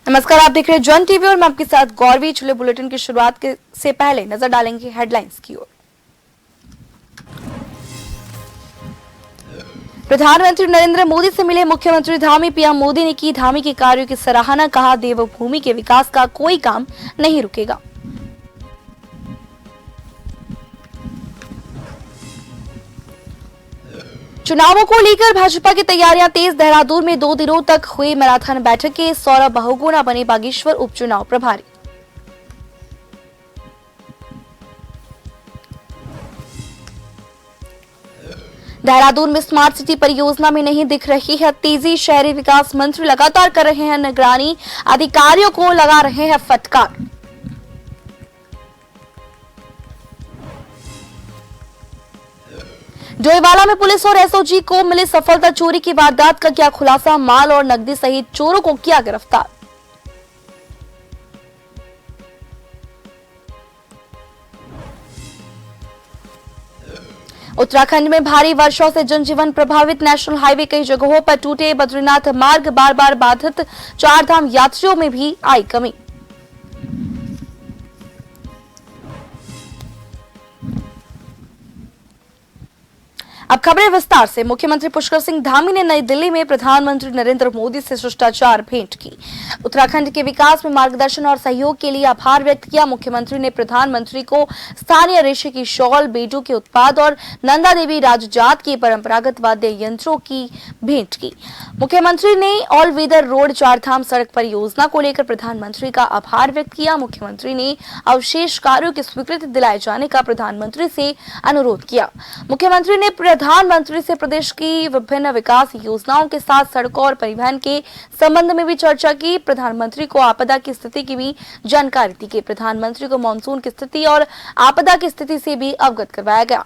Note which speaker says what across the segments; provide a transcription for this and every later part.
Speaker 1: नमस्कार, आप देख रहे हैं जन टीवी और मैं आपके साथ गौरवी। चले बुलेटिन की शुरुआत से पहले नजर डालेंगे हेडलाइंस की ओर। प्रधानमंत्री नरेंद्र मोदी से मिले मुख्यमंत्री धामी। पीएम मोदी ने की धामी के कार्यों की सराहना, कहा देवभूमि के विकास का कोई काम नहीं रुकेगा। चुनावों को लेकर भाजपा की तैयारियां तेज। देहरादून में 2 दिनों तक हुई मैराथन बैठक के सौरभ बहुगुणा बने बागेश्वर उपचुनाव प्रभारी। देहरादून में स्मार्ट सिटी परियोजना में नहीं दिख रही है तेजी। शहरी विकास मंत्री लगातार कर रहे हैं निगरानी, अधिकारियों को लगा रहे हैं फटकार। डोईवाला में पुलिस और एसओजी को मिली सफलता। चोरी की वारदात का किया खुलासा, माल और नकदी सहित चोरों को किया गिरफ्तार। उत्तराखंड में भारी वर्षा से जनजीवन प्रभावित। नेशनल हाईवे कई जगहों पर टूटे। बद्रीनाथ मार्ग बार बार बाधित। 4 धाम यात्रियों में भी आई कमी। अब खबरें विस्तार से। मुख्यमंत्री पुष्कर सिंह धामी ने नई दिल्ली में प्रधानमंत्री नरेंद्र मोदी से शिष्टाचार भेंट की। उत्तराखंड के विकास में मार्गदर्शन और सहयोग के लिए आभार व्यक्त किया। मुख्यमंत्री ने प्रधानमंत्री को स्थानीय रेशे की शॉल, बेडू के उत्पाद और नंदा देवी राजजात के परंपरागत वाद्य यंत्रों की भेंट की। मुख्यमंत्री ने ऑल वेदर रोड 4 धाम सड़क परियोजना को लेकर प्रधानमंत्री का आभार व्यक्त किया। मुख्यमंत्री ने अवशेष कार्यों की स्वीकृति दिलाए जाने का प्रधानमंत्री से अनुरोध किया। मुख्यमंत्री ने प्रधानमंत्री से प्रदेश की विभिन्न विकास योजनाओं के साथ सड़कों और परिवहन के संबंध में भी चर्चा की। प्रधानमंत्री को आपदा की स्थिति की भी जानकारी दी। प्रधानमंत्री को मानसून की स्थिति और आपदा की स्थिति से भी अवगत करवाया गया।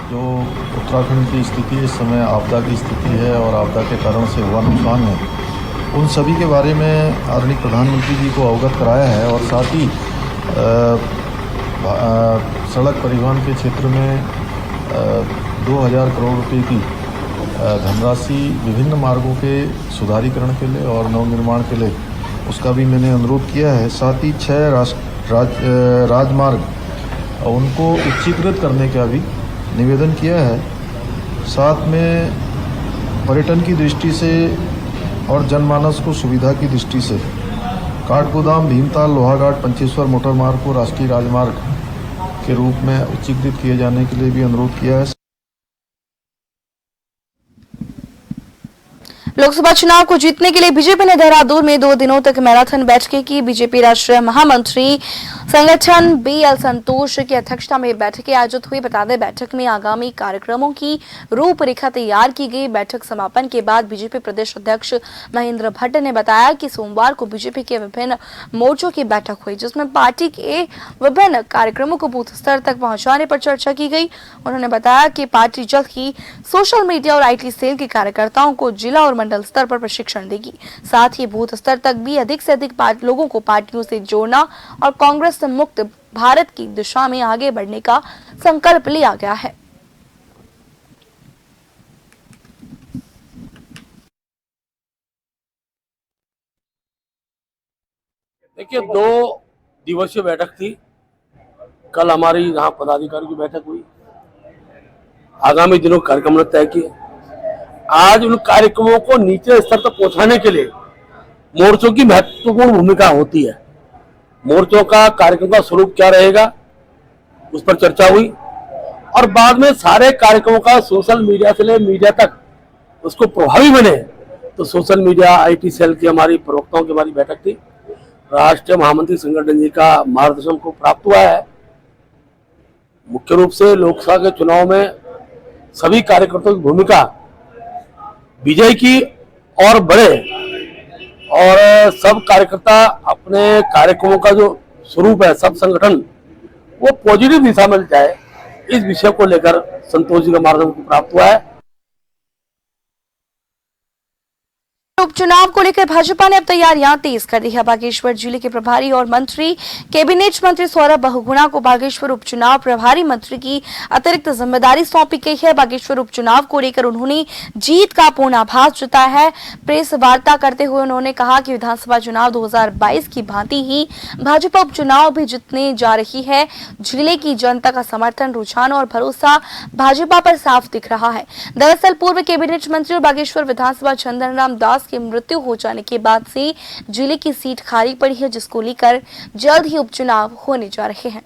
Speaker 2: जो उत्तराखंड की स्थिति इस समय आपदा की स्थिति है और आपदा के कारण से हुआ नुकसान है, उन सभी के बारे में आदरणीय प्रधानमंत्री जी को अवगत कराया है। और साथ ही सड़क परिवहन के क्षेत्र में 2000 करोड़ रुपए की धनराशि विभिन्न मार्गों के सुधारीकरण के लिए और नवनिर्माण के लिए, उसका भी मैंने अनुरोध किया है। साथ ही 6 राजमार्ग उनको उच्चीकृत करने का भी निवेदन किया है। साथ में पर्यटन की दृष्टि से और जनमानस को सुविधा की दृष्टि से काठगोदाम, भीमताल, लोहाघाट, पंचेश्वर मोटर मार्ग को राष्ट्रीय राजमार्ग के रूप में उच्चीकृत किए जाने के लिए भी अनुरोध किया है।
Speaker 1: लोकसभा चुनाव को जीतने के लिए बीजेपी ने देहरादून में 2 दिनों तक मैराथन बैठकें की। बीजेपी राष्ट्रीय महामंत्री संगठन बीएल संतोष की अध्यक्षता में बैठकें आयोजित हुई। बता दें, बैठक में आगामी कार्यक्रमों की रूपरेखा तैयार की गई। बैठक समापन के बाद बीजेपी प्रदेश अध्यक्ष महेंद्र भट्ट ने बताया कि सोमवार को बीजेपी के विभिन्न मोर्चों की बैठक हुई, जिसमें पार्टी के विभिन्न कार्यक्रमों को बूथ स्तर तक पहुंचाने पर चर्चा की गई। उन्होंने बताया कि पार्टी जल्द ही सोशल मीडिया और आईटी सेल के कार्यकर्ताओं को जिला और मंडल स्तर पर प्रशिक्षण देगी। साथ ही बूथ स्तर तक भी अधिक से अधिक लोगों को पार्टियों से जोड़ना और कांग्रेस मुक्त भारत की दिशा में आगे बढ़ने का संकल्प लिया गया है।
Speaker 3: देखिए, 2 दिवसीय बैठक थी। कल हमारी यहाँ पदाधिकारियों की बैठक हुई। आगामी दिनों कार्यक्रम तय किए। आज उन कार्यक्रमों को नीचे स्तर तक पहुंचाने के लिए मोर्चों की महत्वपूर्ण भूमिका होती है। मोर्चों का कार्यक्रम का स्वरूप क्या रहेगा, उस पर चर्चा हुई और बाद में सारे कार्यक्रमों का सोशल मीडिया से ले मीडिया तक उसको प्रभावी बने, तो सोशल मीडिया आईटी सेल की हमारी प्रवक्ताओं की हमारी बैठक थी। राष्ट्रीय महामंत्री संगठन जी का मार्गदर्शन को प्राप्त हुआ है। मुख्य रूप से लोकसभा के चुनाव में सभी कार्यकर्ताओं की भूमिका विजय की और बढ़े और सब कार्यकर्ता अपने कार्यक्रमों का जो स्वरूप है, सब संगठन वो पॉजिटिव दिशा में जाए, इस विषय को लेकर संतोष जी का मार्गदर्शन प्राप्त हुआ है।
Speaker 1: उपचुनाव को लेकर भाजपा ने अब तैयारियां तेज कर दी है। बागेश्वर जिले के प्रभारी और मंत्री कैबिनेट मंत्री सौरभ बहुगुणा को बागेश्वर उपचुनाव प्रभारी मंत्री की अतिरिक्त जिम्मेदारी सौंपी गई है। बागेश्वर उपचुनाव को लेकर उन्होंने जीत का पूर्ण आभास जताया है। प्रेस वार्ता करते हुए उन्होंने कहा कि विधानसभा चुनाव 2022 की भांति ही भाजपा उपचुनाव भी जीतने जा रही है। जिले की जनता का समर्थन, रुझान और भरोसा भाजपा पर साफ दिख रहा है। दरअसल पूर्व कैबिनेट मंत्री और बागेश्वर विधानसभा चंदन राम दास की मृत्यु हो जाने के बाद से जिले की सीट खाली पड़ी है, जिसको लेकर जल्द ही उपचुनाव होने जा रहे हैं।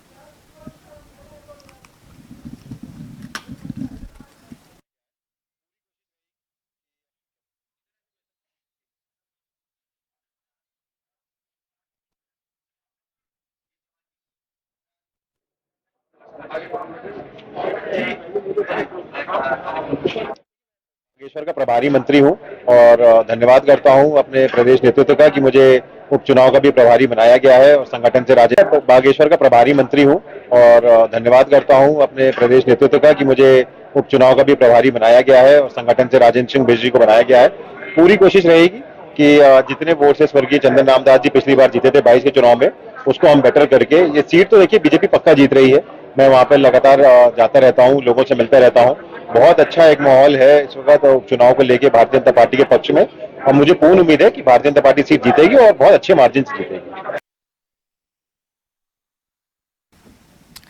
Speaker 4: बागेश्वर का प्रभारी मंत्री हूं और धन्यवाद करता हूं अपने प्रदेश नेतृत्व का कि मुझे उपचुनाव का भी प्रभारी बनाया गया है और संगठन से राजन बागेश्वर का प्रभारी मंत्री हूं और धन्यवाद करता हूं अपने प्रदेश नेतृत्व का कि मुझे उपचुनाव का भी प्रभारी बनाया गया है और संगठन से राजेंद्र सिंह बिजली को बनाया गया है। पूरी कोशिश रहेगी कि जितने वोट से स्वर्गीय चंदन रामदास जी पिछली बार जीते थे 22 के चुनाव में, उसको हम बेटर करके, ये सीट तो देखिए बीजेपी पक्का जीत रही है। मैं वहां पर लगातार जाता रहता हूं, लोगों से मिलता रहता हूं। बहुत अच्छा एक माहौल है इस वक्त उपचुनाव को लेकर भारतीय जनता पार्टी के पक्ष में और मुझे पूर्ण उम्मीद है कि भारतीय जनता पार्टी सीट जीतेगी और बहुत अच्छे मार्जिन से जीतेगी।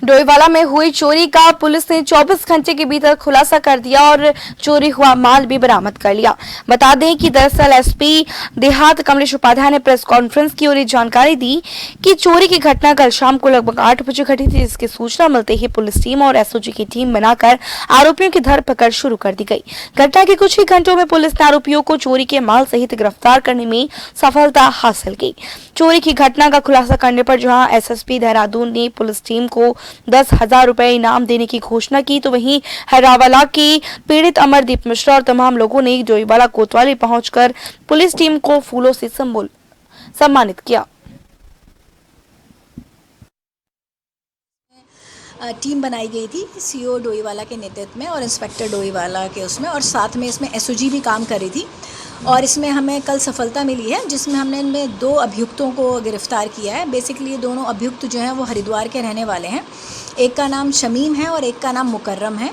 Speaker 1: डोईवाला में हुई चोरी का पुलिस ने 24 घंटे के भीतर खुलासा कर दिया और चोरी हुआ माल भी बरामद कर लिया। बता दें कि दरअसल एसपी देहात कमलेश उपाध्याय ने प्रेस कॉन्फ्रेंस की और ये जानकारी दी कि चोरी की घटना कल शाम को लगभग 8 बजे घटी थी, जिसकी सूचना मिलते ही पुलिस टीम और एसओजी की टीम बनाकर आरोपियों की धरपकड़ शुरू कर दी गई। घटना के कुछ ही घंटों में पुलिस ने आरोपियों को चोरी के माल सहित गिरफ्तार करने में सफलता हासिल की। चोरी की घटना का खुलासा करने पर जहां एसएसपी देहरादून ने पुलिस टीम को 10,000 रुपए इनाम देने की घोषणा की, तो वहीं हैदराबाद की पीड़ित अमरदीप मिश्रा और तमाम लोगों ने डोईवाला कोतवाली पहुंचकर पुलिस टीम को फूलों से सम्मानित किया।
Speaker 5: टीम बनाई गई थी सीओ डोईवाला के नेतृत्व में और इंस्पेक्टर डोईवाला के उसमें, और साथ में इसमें एसओजी भी काम कर रही थी और इसमें हमें कल सफलता मिली है, जिसमें हमने इनमें 2 अभियुक्तों को गिरफ्तार किया है। बेसिकली ये दोनों अभियुक्त जो हैं वो हरिद्वार के रहने वाले हैं। एक का नाम शमीम है और एक का नाम मुकर्रम है।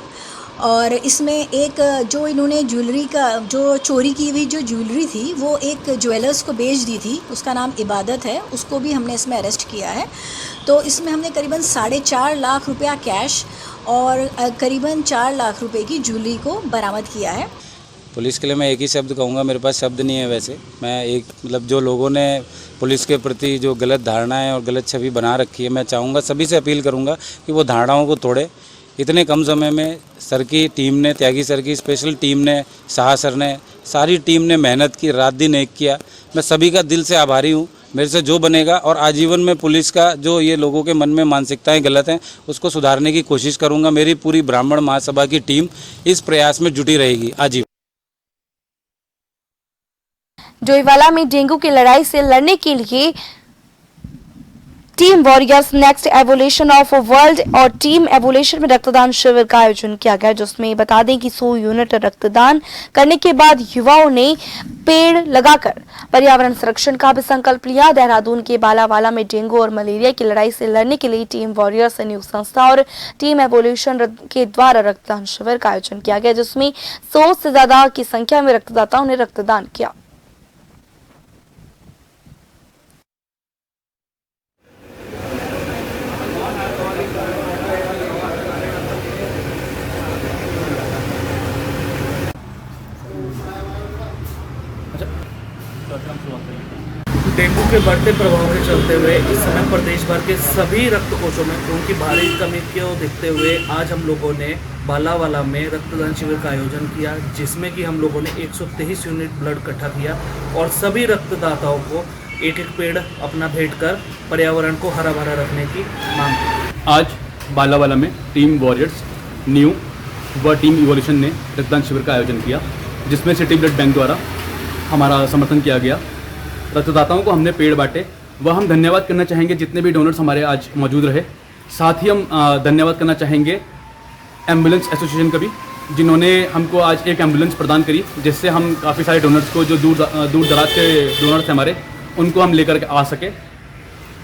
Speaker 5: और इसमें एक जो इन्होंने ज्वेलरी का जो चोरी की हुई जो ज्वेलरी थी वो एक ज्वेलर्स को बेच दी थी, उसका नाम इबादत है, उसको भी हमने इसमें अरेस्ट किया है। तो इसमें हमने करीबन 4.5 लाख रुपया कैश और करीबन 4 लाख रुपए की ज्वेलरी को बरामद किया है।
Speaker 6: पुलिस के लिए मैं एक ही शब्द कहूँगा, मेरे पास शब्द नहीं है। वैसे मैं एक जो लोगों ने पुलिस के प्रति जो गलत धारणाएं और गलत छवि बना रखी है, मैं चाहूँगा, सभी से अपील करूँगा कि वो धारणाओं को तोड़े। इतने कम समय में सर की टीम ने, त्यागी सर की स्पेशल टीम ने, शाह सर ने, सारी टीम ने मेहनत की, रात दिन एक किया। मैं सभी का दिल से आभारी हूँ। मेरे से जो बनेगा और आजीवन में पुलिस का जो ये लोगों के मन में मानसिकताएं गलत हैं उसको सुधारने की कोशिश करूँगा। मेरी पूरी ब्राह्मण महासभा की टीम इस प्रयास में जुटी रहेगी आजीवन।
Speaker 1: डोईवाला में डेंगू की लड़ाई से लड़ने के लिए team warriors next evolution of world और टीम एवोल्यूशन में रक्तदान शिविर का आयोजन किया गया, जिसमें बता दें कि 100 यूनिट रक्तदान करने के बाद युवाओं ने पेड़ लगाकर पर्यावरण संरक्षण का भी संकल्प लिया। देहरादून के बालावाला में डेंगू और मलेरिया की लड़ाई से लड़ने के लिए टीम वॉरियर्स नियुक्त संस्था और टीम एवोल्यूशन के द्वारा रक्तदान शिविर का आयोजन किया गया, जिसमें 100 से ज्यादा की संख्या में रक्तदाताओं ने रक्तदान किया।
Speaker 7: डेंगू के बढ़ते प्रभाव के चलते हुए इस समय प्रदेश भर के सभी रक्त कोषों में खून की भारी कमी को देखते हुए आज हम लोगों ने बालावाला में रक्तदान शिविर का आयोजन किया, जिसमें कि हम लोगों ने 123 यूनिट ब्लड इकट्ठा किया और सभी रक्तदाताओं को एक पेड़ अपना भेंट कर पर्यावरण को हरा भरा रखने की मांग की।
Speaker 8: आज बालावाला में टीम वॉरियर्स न्यू व टीम इवोल्यूशन ने रक्तदान शिविर का आयोजन किया, जिसमें सिटी ब्लड बैंक द्वारा हमारा समर्थन किया गया। रक्तदाताओं को हमने पेड़ बांटे, वह हम धन्यवाद करना चाहेंगे जितने भी डोनर्स हमारे आज मौजूद रहे। साथ ही हम धन्यवाद करना चाहेंगे एम्बुलेंस एसोसिएशन का भी, जिन्होंने हमको आज एक एम्बुलेंस प्रदान करी, जिससे हम काफ़ी सारे डोनर्स को, जो दूर दराज के डोनर्स हैं हमारे, उनको हम लेकर के आ सके।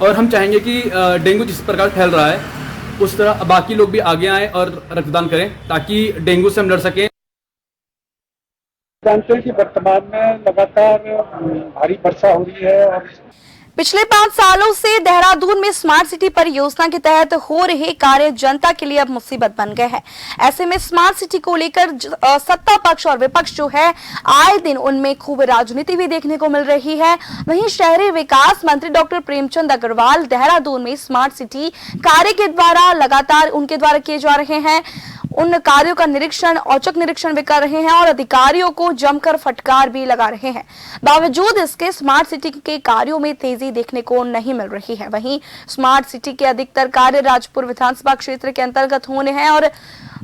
Speaker 8: और हम चाहेंगे कि डेंगू जिस प्रकार फैल रहा है उस तरह बाकी लोग भी आगे आएँ और रक्तदान करें, ताकि डेंगू से हम लड़ सकें।
Speaker 9: जानते हैं कि वर्तमान में लगातार भारी वर्षा हो रही है और
Speaker 1: पिछले 5 सालों से देहरादून में स्मार्ट सिटी परियोजना के तहत हो रहे कार्य जनता के लिए अब मुसीबत बन गए हैं। ऐसे में स्मार्ट सिटी को लेकर सत्ता पक्ष और विपक्ष जो है, आए दिन उनमें खूब राजनीति भी देखने को मिल रही है। वहीं शहरी विकास मंत्री डॉक्टर प्रेमचंद अग्रवाल देहरादून में स्मार्ट सिटी कार्य के द्वारा लगातार उनके द्वारा किए जा रहे हैं उन कार्यों का निरीक्षण, औचक निरीक्षण भी कर रहे हैं और अधिकारियों को जमकर फटकार भी लगा रहे हैं। बावजूद इसके स्मार्ट सिटी के कार्यों में तेजी देखने को नहीं मिल रही है। वहीं स्मार्ट सिटी के अधिकतर कार्य राजपुर विधानसभा क्षेत्र के अंतर्गत होने हैं और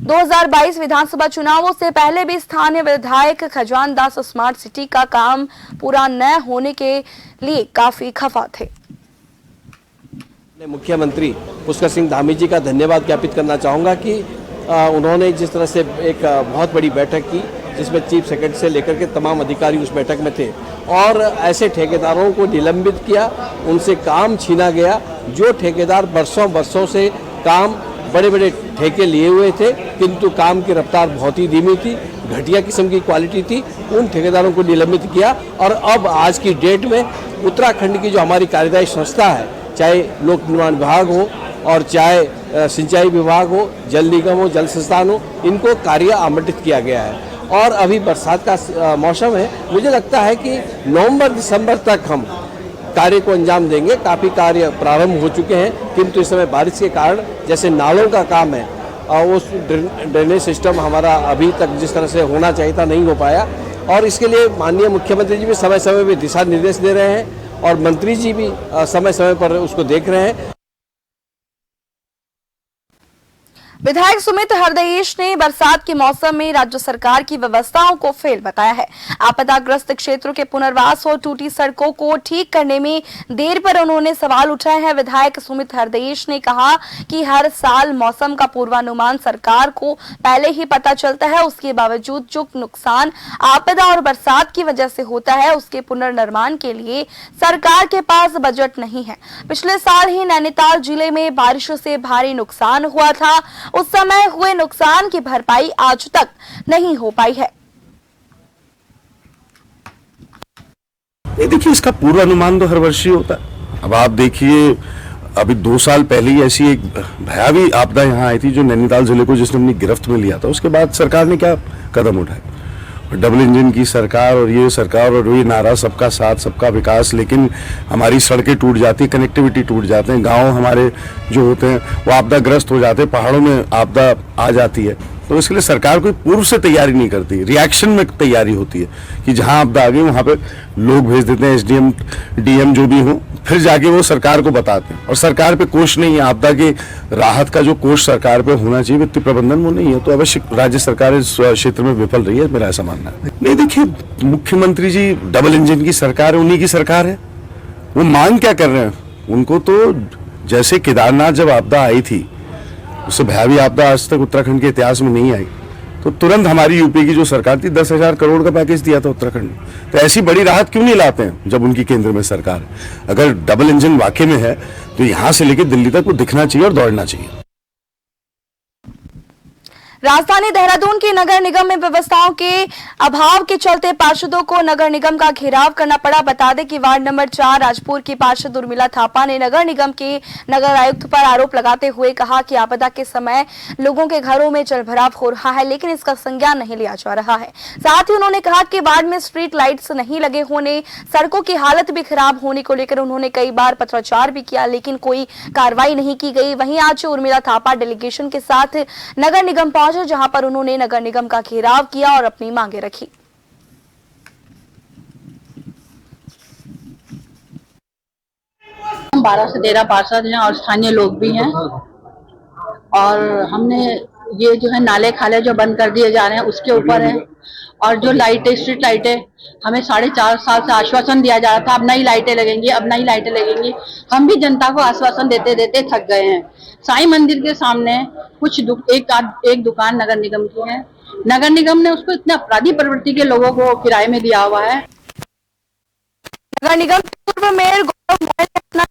Speaker 1: 2022 विधानसभा चुनावों से पहले भी स्थानीय विधायक खजान दास स्मार्ट सिटी का काम पूरा न होने के लिए काफी खफा थे।
Speaker 10: मुख्यमंत्री पुष्कर सिंह धामी जी का धन्यवाद ज्ञापित करना चाहूँगा कि उन्होंने जिस तरह से एक बहुत बड़ी बैठक की, जिसमें चीफ सेक्रेटरी से लेकर के तमाम अधिकारी उस बैठक में थे और ऐसे ठेकेदारों को निलंबित किया, उनसे काम छीना गया जो ठेकेदार बरसों से काम बड़े बड़े ठेके लिए हुए थे, किंतु काम की रफ्तार बहुत ही धीमी थी, घटिया किस्म की क्वालिटी थी। उन ठेकेदारों को निलंबित किया और अब आज की डेट में उत्तराखंड की जो हमारी कार्यदायी संस्था है, चाहे लोक निर्माण विभाग हो और चाहे सिंचाई विभाग हो, जल निगम हो, जल संस्थान हो, इनको कार्य आवंटित किया गया है। और अभी बरसात का मौसम है, मुझे लगता है कि नवंबर दिसंबर तक हम कार्य को अंजाम देंगे। काफ़ी कार्य प्रारंभ हो चुके हैं, किंतु इस समय बारिश के कारण जैसे नालों का काम है और उस ड्रेनेज सिस्टम हमारा अभी तक जिस तरह से होना चाहिए था नहीं हो पाया। और इसके लिए माननीय मुख्यमंत्री जी भी समय समय पर दिशा निर्देश दे रहे हैं और मंत्री जी भी समय समय पर उसको देख रहे हैं।
Speaker 1: विधायक सुमित हरदयेश ने बरसात के मौसम में राज्य सरकार की व्यवस्थाओं को फेल बताया है। आपदाग्रस्त क्षेत्रों के पुनर्वास और टूटी सड़कों को ठीक करने में देर पर उन्होंने सवाल उठाए हैं। विधायक सुमित हरदयेश ने कहा कि हर साल मौसम का पूर्वानुमान सरकार को पहले ही पता चलता है, उसके बावजूद जो नुकसान आपदा और बरसात की वजह से होता है उसके पुनर्निर्माण के लिए सरकार के पास बजट नहीं है। पिछले साल ही नैनीताल जिले में बारिशों से भारी नुकसान हुआ था, उस समय हुए नुकसान की भरपाई आज तक नहीं हो पाई है।
Speaker 11: देखिए, इसका पूर्वानुमान तो हर वर्ष ही होता है। अब आप देखिए, अभी 2 साल पहले ही ऐसी एक भयावह आपदा यहाँ आई थी जो नैनीताल जिले को जिसने अपनी गिरफ्त में लिया था। उसके बाद सरकार ने क्या कदम उठाए? डबल इंजन की सरकार और ये सरकार और ये नारा सबका साथ सबका विकास, लेकिन हमारी सड़कें टूट जाती, कनेक्टिविटी टूट जाते हैं, गांव हमारे जो होते हैं वो आपदाग्रस्त हो जाते हैं, पहाड़ों में आपदा आ जाती है। तो इसके लिए सरकार कोई पूर्व से तैयारी नहीं करती, रिएक्शन में तैयारी होती है कि जहां आपदा आ गई वहां पे लोग भेज देते हैं, एसडीएम डीएम जो भी हो, फिर जाके वो सरकार को बताते हैं। और सरकार पे कोष नहीं है, आपदा के राहत का जो कोष सरकार पे होना चाहिए, वित्तीय प्रबंधन वो नहीं है। तो अवश्य राज्य सरकार इस क्षेत्र में विफल रही है, मेरा ऐसा मानना है। नहीं, देखिए, मुख्यमंत्री जी डबल इंजन की सरकार है, उन्हीं की सरकार है। वो मांग क्या कर रहे हैं? उनको तो जैसे केदारनाथ जब आपदा आई थी, उससे भयावह आपदा आज तक उत्तराखंड के इतिहास में नहीं आई, तो तुरंत हमारी यूपी की जो सरकार थी 10,000 करोड़ का पैकेज दिया था उत्तराखंड में। तो ऐसी बड़ी राहत क्यों नहीं लाते हैं जब उनकी केंद्र में सरकार है? अगर डबल इंजन वाकई में है तो यहां से लेकर दिल्ली तक वो दिखना चाहिए और दौड़ना चाहिए।
Speaker 1: राजधानी देहरादून के नगर निगम में व्यवस्थाओं के अभाव के चलते पार्षदों को नगर निगम का घेराव करना पड़ा। बता दें कि वार्ड नंबर 4 राजपुर की पार्षद उर्मिला थापा ने नगर निगम के नगर आयुक्त पर आरोप लगाते हुए कहा कि आपदा के समय लोगों के घरों में जलभराव हो रहा है, लेकिन इसका संज्ञान नहीं लिया जा रहा है। साथ ही उन्होंने कहा कि वार्ड में स्ट्रीट लाइट्स नहीं लगे होने, सड़कों की हालत भी खराब होने को लेकर उन्होंने कई बार पत्राचार भी किया, लेकिन कोई कार्रवाई नहीं की गई। वहीं आज उर्मिला थापा डेलीगेशन के साथ नगर निगम जहां पर उन्होंने नगर निगम का घेराव किया और अपनी मांगे रखी।
Speaker 12: हम 12 से 13 पार्षद हैं और स्थानीय लोग भी हैं, और हमने ये जो है नाले खाले जो बंद कर दिए जा रहे हैं उसके ऊपर है। और जो लाइटें, स्ट्रीट लाइटें, हमें 4.5 साल से आश्वासन दिया जा रहा था, अब नई लाइटें लगेंगी, अब नई लाइटें लगेंगी। हम भी जनता को आश्वासन देते देते थक गए हैं। साईं मंदिर के सामने एक दुकान नगर निगम की है। नगर निगम ने उसको इतना अपराधी प्रवृत्ति के लोगों को किराए में दिया हुआ है।
Speaker 1: नगर निगम के पूर्व मेयर गौरव गोयल ने अपना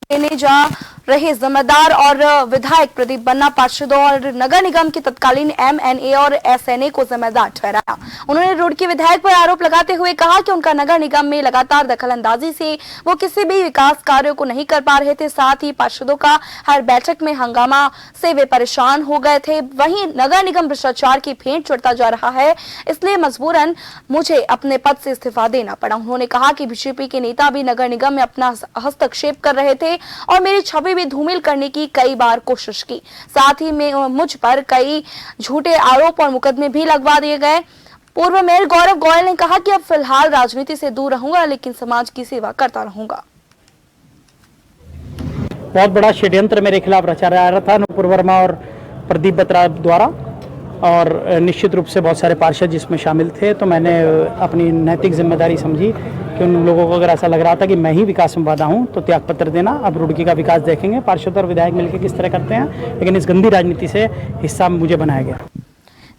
Speaker 1: देने जा रहे जिम्मेदार और विधायक प्रदीप बन्ना पार्षदों और नगर निगम के तत्कालीन MNA और SNA को जिम्मेदार ठहराया। उन्होंने रुड़की विधायक पर आरोप लगाते हुए कहा कि उनका नगर निगम में लगातार दखलंदाजी से वो किसी भी विकास कार्यों को नहीं कर पा रहे थे। साथ ही पार्षदों का हर बैठक में हंगामा से वे परेशान हो गए थे। वहीं नगर निगम भ्रष्टाचार की फेंट चढ़ता जा रहा है, इसलिए मजबूरन मुझे अपने पद से इस्तीफा देना पड़ा। उन्होंने कहा कि बीजेपी के नेता भी नगर निगम में अपना हस्तक्षेप कर रहे थे और मेरी छवि भी धूमिल करने की कई बार कोशिश की। साथ ही में मुझ पर कई झूठे आरोप और मुकदमे भी लगवा दिए गए। पूर्व मेयर गौरव गोयल ने कहा कि अब फिलहाल राजनीति से दूर रहूंगा, लेकिन समाज की सेवा करता रहूंगा।
Speaker 9: बहुत बड़ा षड्यंत्र मेरे खिलाफ रचा जा रहा था नुपुर वर्मा और प्रदीप बत्रा द्वारा, और निश्चित रूप से बहुत सारे पार्षद जिसमें शामिल थे। तो मैंने अपनी नैतिक जिम्मेदारी समझी कि उन लोगों को अगर ऐसा लग रहा था कि मैं ही विकास में बाधा हूं तो त्यागपत्र देना। अब रुड़की का विकास देखेंगे, पार्षद और विधायक मिलकर किस तरह करते हैं, लेकिन इस गंदी राजनीति से हिस्सा मुझे बनाया गया।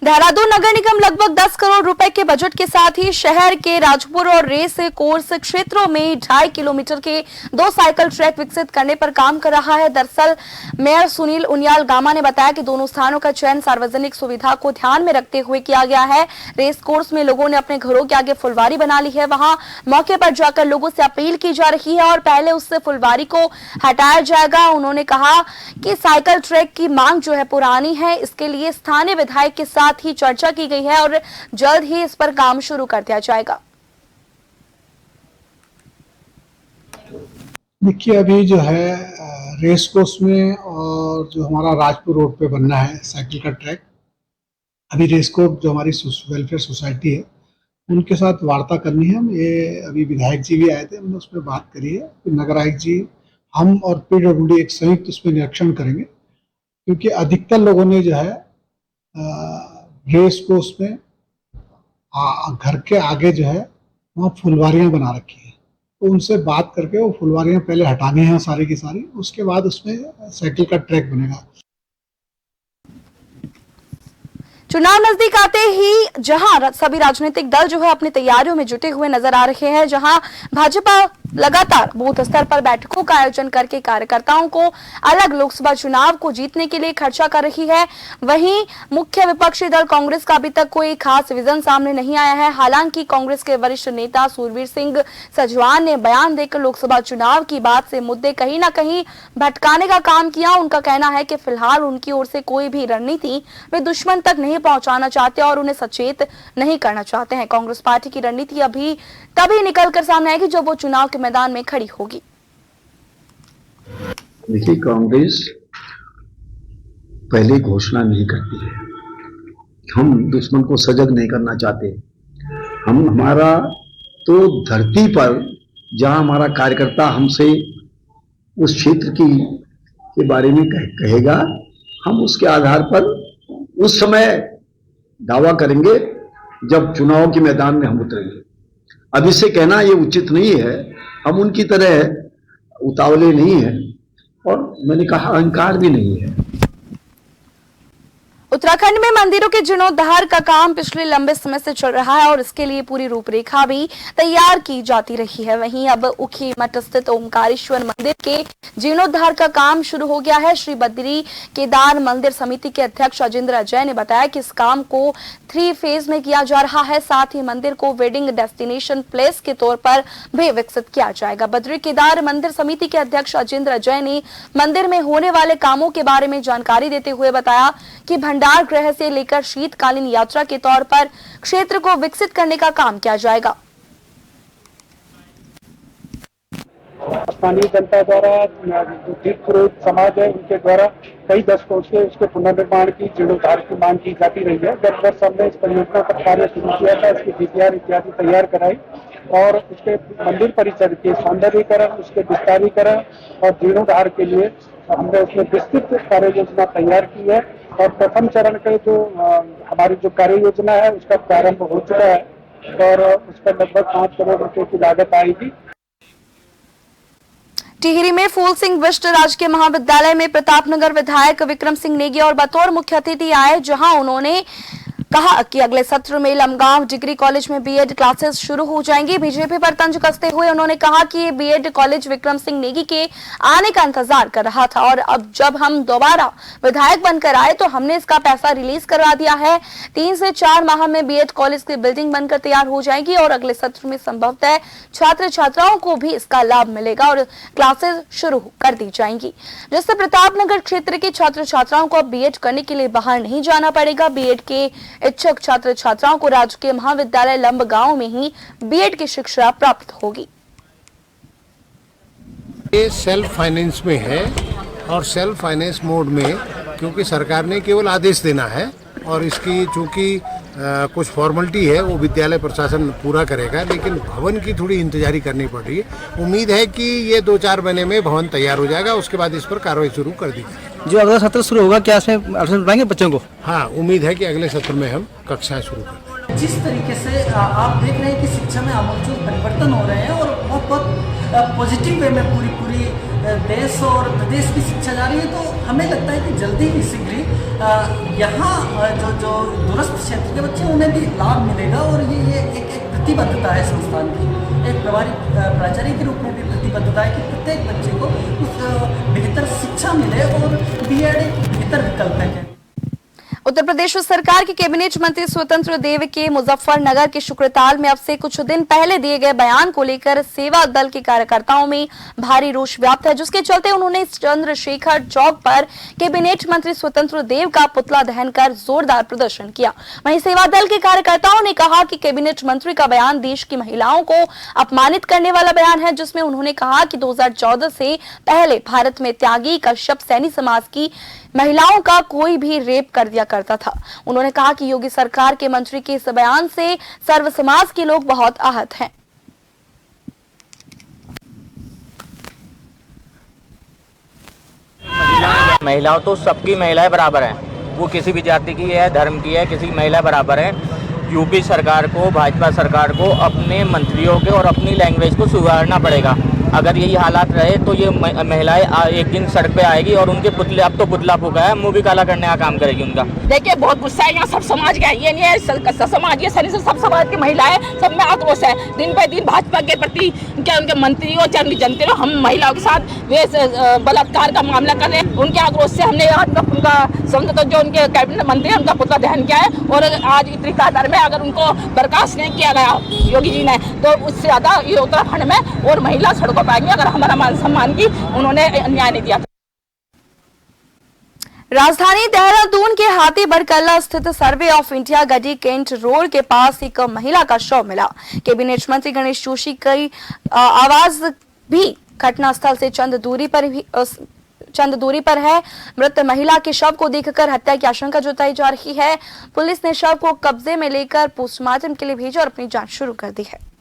Speaker 1: देहरादून नगर निगम लगभग 10 करोड़ रुपए के बजट के साथ ही शहर के राजपुर और रेस कोर्स क्षेत्रों में 2.5 किलोमीटर के 2 साइकिल ट्रैक विकसित करने पर काम कर रहा है। दरअसल मेयर सुनील उनियाल गामा ने बताया कि दोनों स्थानों का चयन सार्वजनिक सुविधा को ध्यान में रखते हुए किया गया है। रेस कोर्स में लोगों ने अपने घरों के आगे फुलवारी बना ली है। वहां मौके पर जाकर लोगों से अपील की जा रही है और पहले उससे फुलवारी को हटाया जाएगा। उन्होंने कहा कि साइकिल ट्रैक की मांग जो है पुरानी है, इसके लिए स्थानीय विधायक के साथ ही चर्चा की गई है और जल्द ही इस पर काम शुरू कर दिया जाएगा।
Speaker 9: देखिए, अभी जो है रेस कोर्स में और जो हमारा राजपुर रोड पे बनना है साइकिल का ट्रैक, अभी रेस कोर्स जो हमारी वेलफेयर सोसाइटी है उनके साथ वार्ता करनी है। ये अभी विधायक जी भी आए थे, हमने उस पर बात करी है। नगर आयुक्त जी, हम और PWD एक संयुक्त उसमें निरीक्षण करेंगे, क्योंकि अधिकतर लोगों ने जो है रेस कोर्स में घर के आगे जो है वहाँ फुलवारियाँ बना रखी है, तो उनसे बात करके वो फुलवारियाँ पहले हटानी है सारी की सारी, उसके बाद उसमें साइकिल का ट्रैक बनेगा।
Speaker 1: चुनाव नजदीक आते ही जहां सभी राजनीतिक दल जो है अपनी तैयारियों में जुटे हुए नजर आ रहे हैं, जहां भाजपा लगातार बूथ स्तर पर बैठकों का आयोजन करके कार्यकर्ताओं को अलग लोकसभा चुनाव को जीतने के लिए खर्चा कर रही है, वहीं मुख्य विपक्षी दल कांग्रेस का अभी तक कोई खास विजन सामने नहीं आया है। हालांकि कांग्रेस के वरिष्ठ नेता सूरवीर सिंह सजवान ने बयान देकर लोकसभा चुनाव की बात से मुद्दे कहीं ना कहीं भटकाने का काम किया। उनका कहना है कि फिलहाल उनकी ओर से कोई भी रणनीति वे दुश्मन तक नहीं पहुंचाना चाहते और उन्हें सचेत नहीं करना चाहते हैं। कांग्रेस पार्टी की रणनीति अभी तभी निकलकर सामने आएगी जब वो चुनाव के मैदान में खड़ी होगी।
Speaker 13: देखिए, कांग्रेस पहले घोषणा नहीं करती है। हम दुश्मन को सजग नहीं करना चाहते। हमारा तो धरती पर जहां हमारा कार्यकर्ता हमसे उस क्षेत्र के बारे में कहेगा, हम उसके आधार पर उस समय दावा करेंगे जब चुनाव के मैदान में हम उतरेंगे। अब इससे कहना ये उचित नहीं है। हम उनकी तरह उतावले नहीं है और मैंने कहा अहंकार भी नहीं है।
Speaker 1: उत्तराखंड में मंदिरों के जीर्णोद्धार का काम पिछले लंबे समय से चल रहा है और इसके लिए पूरी रूपरेखा भी तैयार की जाती रही है। वहीं अब उखी मठ स्थित ओमकारेश्वर मंदिर के जीर्णोद्धार का काम शुरू हो गया है। श्री बद्री केदार मंदिर समिति के अध्यक्ष अजिंदर अजय ने बताया कि इस काम को 3 फेज में किया जा रहा है। साथ ही मंदिर को वेडिंग डेस्टिनेशन प्लेस के तौर पर भी विकसित किया जाएगा। बद्री केदार मंदिर समिति के अध्यक्ष अजिंदर अजय ने मंदिर में होने वाले कामों के बारे में जानकारी देते हुए बताया कि भंडार गृह से लेकर शीतकालीन यात्रा के तौर पर क्षेत्र को विकसित करने का काम किया जाएगा।
Speaker 9: स्थानीय जनता द्वारा जो तीर्थ पुरोहित समाज है उनके द्वारा कई दशकों से उसके पुनर्निर्माण की जीर्णोद्धार की मांग की जाती रही है। गत वर्ष हमने इस परियोजना पर कार्य शुरू किया था, इसकी DPR इत्यादि तैयार कराई और उसके मंदिर परिसर के सौंदर्यीकरण, उसके विस्तारीकरण और जीर्णोद्धार के लिए हमने उसमें विस्तृत कार्य योजना तैयार की है। और प्रथम चरण के जो हमारी जो कार्य योजना है उसका प्रारंभ हो चुका है और उस पर लगभग 5 करोड़ रुपए की लागत आएगी।
Speaker 1: टिहरी में फूल सिंह बिष्ट राजकीय महाविद्यालय में प्रतापनगर विधायक विक्रम सिंह नेगी और बतौर मुख्य अतिथि आए, जहां उन्होंने कहा कि अगले सत्र में लमगांव डिग्री कॉलेज में बीएड क्लासेस शुरू हो जाएंगी। बीजेपी पर तंज कसते हुए उन्होंने कहा कि ये बीएड कॉलेज विक्रम सिंह नेगी के आने का इंतजार कर रहा था और अब जब हम दोबारा विधायक बनकर आए तो हमने इसका पैसा रिलीज करवा दिया है। 3 से 4 माह में बीएड कॉलेज की बिल्डिंग बनकर तैयार हो जाएगी और अगले सत्र में संभवतः छात्र छात्राओं को भी इसका लाभ मिलेगा और क्लासेस शुरू कर दी जाएंगी, जिससे प्रतापनगर क्षेत्र के छात्र छात्राओं को अब बीएड करने के लिए बाहर नहीं जाना पड़ेगा। बीएड के इच्छुक छात्र छात्राओं को राजकीय महाविद्यालय लंबगांव में ही बीएड की शिक्षा प्राप्त होगी।
Speaker 9: ये सेल्फ फाइनेंस में है और सेल्फ फाइनेंस मोड में, क्योंकि सरकार ने केवल आदेश देना है और इसकी चूंकि कुछ फॉर्मेलिटी है वो विद्यालय प्रशासन पूरा करेगा, लेकिन भवन की थोड़ी इंतजारी करनी पड़ रही है। उम्मीद है कि ये 2-4 महीने में भवन तैयार हो जाएगा, उसके बाद इस पर कार्रवाई शुरू कर दी जाएगी।
Speaker 10: जो अगला सत्र शुरू होगा क्या इसमें एडमिशन पाएंगे बच्चों को?
Speaker 9: हाँ, उम्मीद है कि अगले सत्र में हम कक्षाएं शुरू कर दें।
Speaker 7: जिस तरीके से आप देख रहे हैं कि शिक्षा में आमूल परिवर्तन हो रहे हैं और बहुत पॉजिटिव वे में पूरी देश और प्रदेश की शिक्षा जा रही है, तो हमें लगता है कि जल्दी ही शीघ्र यहाँ जो दूरस्थ क्षेत्र के बच्चे उन्हें भी लाभ मिलेगा और ये एक प्रतिबद्धता है संस्थान की, एक प्रभारी प्राचार्य के रूप में भी प्रतिबद्धता है कि प्रत्येक बच्चे को बेहतर शिक्षा मिले और बीएड एक बेहतर विकल्प है।
Speaker 1: उत्तर प्रदेश सरकार के कैबिनेट मंत्री स्वतंत्र देव के मुजफ्फरनगर के शुक्रताल में अब से कुछ दिन पहले दिए गए बयान को लेकर सेवा दल के कार्यकर्ताओं में भारी रोष व्याप्त है, जिसके चलते उन्होंने चंद्रशेखर चौक पर कैबिनेट मंत्री स्वतंत्र देव का पुतला दहन कर जोरदार प्रदर्शन किया। वहीं सेवा दल के कार्यकर्ताओं ने कहा कि कैबिनेट मंत्री का बयान देश की महिलाओं को अपमानित करने वाला बयान है, जिसमें उन्होंने कहा कि 2014 से पहले भारत में त्यागी कश्यप सैनी समाज की महिलाओं का कोई भी रेप कर दिया करता था। उन्होंने कहा कि योगी सरकार के मंत्री के इस बयान से सर्व समाज के लोग बहुत आहत हैं।
Speaker 14: महिलाओं तो सबकी महिलाएं बराबर हैं, वो किसी भी जाति की है, धर्म की है, किसी महिला बराबर है। यूपी सरकार को, भाजपा सरकार को अपने मंत्रियों के और अपनी लैंग्वेज को सुधारना पड़ेगा। अगर यही हालात रहे तो ये महिलाएं एक दिन सड़क पे आएगी और उनके पुतले, अब तो पुतला फूका है, मुंह भी काला करने का काम करेगी उनका।
Speaker 12: देखिए बहुत गुस्सा है यहाँ सब समाज का, ये नहीं है समाज, ये सनी से सब समाज की महिलाएं सब में आक्रोश है। दिन पे दिन भाजपा के प्रति क्या उनके मंत्री हो चाहे उनकी जनता हो, हम महिलाओं के साथ वे बलात्कार का मामला कर रहे हैं, उनके आक्रोश से हमने आज तक उनका समझ तो जो उनके कैबिनेट मंत्री है उनका पुतला दहन किया है और आज इतनी तादाद में अगर उनको बर्खास्त नहीं किया गया योगी जी ने तो उससे ज्यादा ये उत्तराखंड में और महिला सड़कों पर आएंगी अगर हमारा मान सम्मान की उन्होंने न्याय नहीं दिया।
Speaker 1: राजधानी देहरादून के हाथी बड़कल्ला स्थित सर्वे ऑफ इंडिया गडी कैंट रोड के पास एक महिला का शव मिला। कैबिनेट मंत्री गणेश जोशी की आवाज भी घटनास्थल से चंद दूरी पर है। मृत महिला के शव को देखकर हत्या की आशंका जताई जा रही है। पुलिस ने शव को कब्जे में लेकर पोस्टमार्टम के लिए भेजा और अपनी जांच शुरू कर दी है।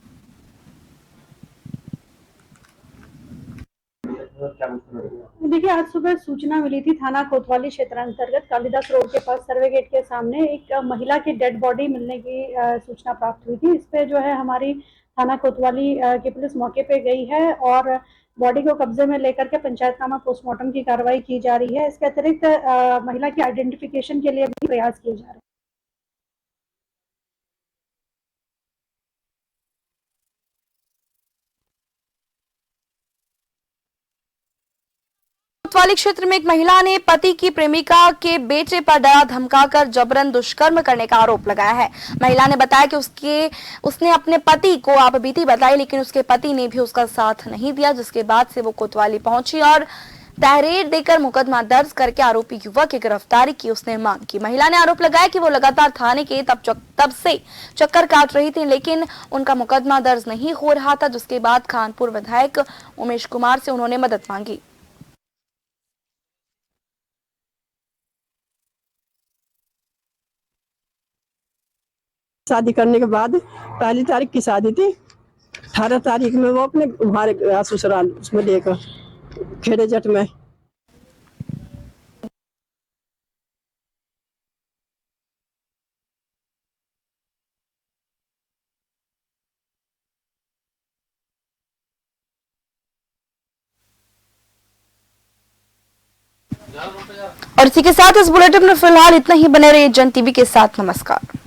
Speaker 12: देखिए आज सुबह सूचना मिली थी थाना कोतवाली क्षेत्र अंतर्गत कालिदास रोड के पास सर्वे गेट के सामने एक महिला की डेड बॉडी मिलने की सूचना प्राप्त हुई थी। इस पे जो है हमारी थाना कोतवाली की पुलिस मौके पे गई है और बॉडी को कब्जे में लेकर के पंचायतनामा पोस्टमार्टम की कार्रवाई की जा रही है। इसके अतिरिक्त महिला की आइडेंटिफिकेशन के लिए भी प्रयास किए जा रहे हैं।
Speaker 1: कोतवाली क्षेत्र में एक महिला ने पति की प्रेमिका के बेटे पर डरा धमकाकर जबरन दुष्कर्म करने का आरोप लगाया है। महिला ने बताया कि उसने अपने पति को आपबीती बताई, लेकिन उसके पति ने भी उसका साथ नहीं दिया, जिसके बाद से वो कोतवाली पहुंची और तहरीर देकर मुकदमा दर्ज करके आरोपी युवक की गिरफ्तारी की उसने मांग की। महिला ने आरोप लगाया कि वो लगातार थाने के तब से चक्कर काट रही थी, लेकिन उनका मुकदमा दर्ज नहीं हो रहा था, जिसके बाद खानपुर विधायक उमेश कुमार से उन्होंने मदद मांगी।
Speaker 12: शादी करने के बाद पहली तारीख की शादी थी, 18 तारीख में वो अपने हमारे ससुराल उसमें लेकर खेड़े जट में
Speaker 1: और इसी के साथ इस बुलेटिन में फिलहाल इतना ही। बने रहिए जन टीवी के साथ। नमस्कार।